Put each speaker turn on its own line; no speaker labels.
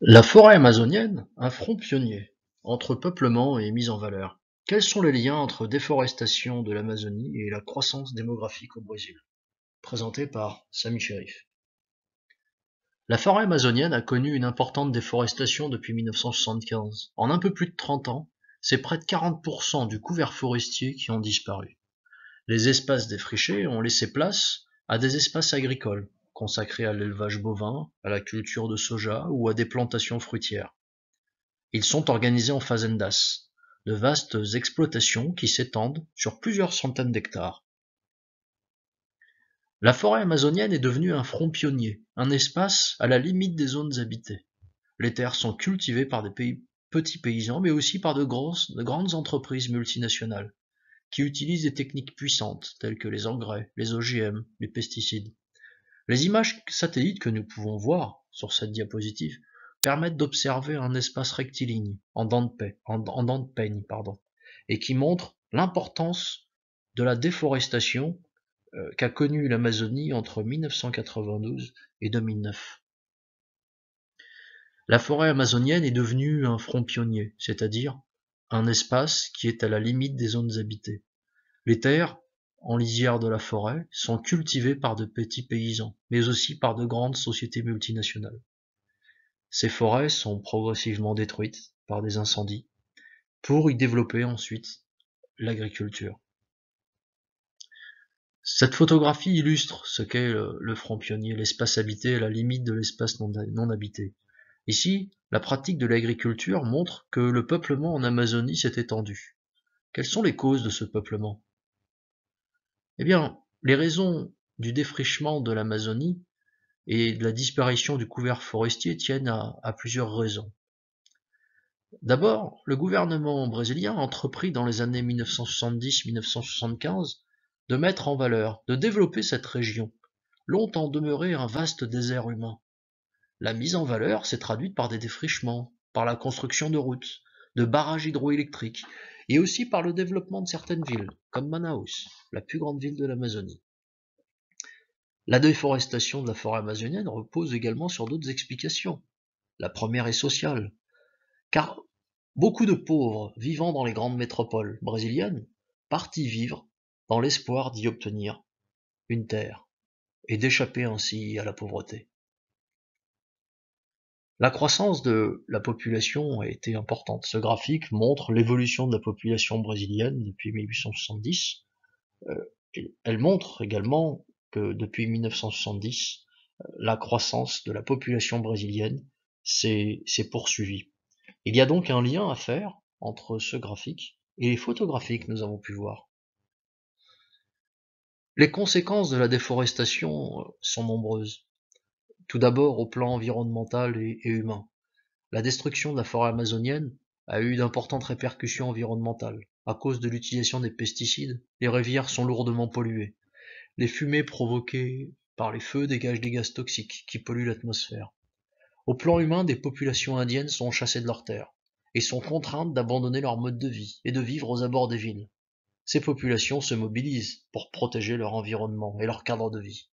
La forêt amazonienne, un front pionnier entre peuplement et mise en valeur. Quels sont les liens entre déforestation de l'Amazonie et la croissance démographique au Brésil? Présenté par Sami Cherif. La forêt amazonienne a connu une importante déforestation depuis 1975. En un peu plus de 30 ans, c'est près de 40% du couvert forestier qui ont disparu. Les espaces défrichés ont laissé place à des espaces agricoles, consacrés à l'élevage bovin, à la culture de soja ou à des plantations fruitières. Ils sont organisés en fazendas, de vastes exploitations qui s'étendent sur plusieurs centaines d'hectares. La forêt amazonienne est devenue un front pionnier, un espace à la limite des zones habitées. Les terres sont cultivées par des petits paysans, mais aussi par de grandes entreprises multinationales, qui utilisent des techniques puissantes telles que les engrais, les OGM, les pesticides. Les images satellites que nous pouvons voir sur cette diapositive permettent d'observer un espace rectiligne en dents de peigne, et qui montre l'importance de la déforestation qu'a connue l'Amazonie entre 1992 et 2009. La forêt amazonienne est devenue un front pionnier, c'est-à-dire un espace qui est à la limite des zones habitées. Les terres, en lisière de la forêt, sont cultivées par de petits paysans, mais aussi par de grandes sociétés multinationales. Ces forêts sont progressivement détruites par des incendies pour y développer ensuite l'agriculture. Cette photographie illustre ce qu'est le front pionnier, l'espace habité à la limite de l'espace non habité. Ici, la pratique de l'agriculture montre que le peuplement en Amazonie s'est étendu. Quelles sont les causes de ce peuplement? Eh bien, les raisons du défrichement de l'Amazonie et de la disparition du couvert forestier tiennent à plusieurs raisons. D'abord, le gouvernement brésilien a entrepris dans les années 1970-1975 de mettre en valeur, de développer cette région, longtemps demeurée un vaste désert humain. La mise en valeur s'est traduite par des défrichements, par la construction de routes, de barrages hydroélectriques, et aussi par le développement de certaines villes, comme Manaus, la plus grande ville de l'Amazonie. La déforestation de la forêt amazonienne repose également sur d'autres explications. La première est sociale, car beaucoup de pauvres vivant dans les grandes métropoles brésiliennes partent y vivre dans l'espoir d'y obtenir une terre et d'échapper ainsi à la pauvreté. La croissance de la population a été importante. Ce graphique montre l'évolution de la population brésilienne depuis 1870. Elle montre également que depuis 1970, la croissance de la population brésilienne s'est poursuivie. Il y a donc un lien à faire entre ce graphique et les photographies que nous avons pu voir. Les conséquences de la déforestation sont nombreuses. Tout d'abord au plan environnemental et humain. La destruction de la forêt amazonienne a eu d'importantes répercussions environnementales. À cause de l'utilisation des pesticides, les rivières sont lourdement polluées. Les fumées provoquées par les feux dégagent des gaz toxiques qui polluent l'atmosphère. Au plan humain, des populations indiennes sont chassées de leurs terres et sont contraintes d'abandonner leur mode de vie et de vivre aux abords des villes. Ces populations se mobilisent pour protéger leur environnement et leur cadre de vie.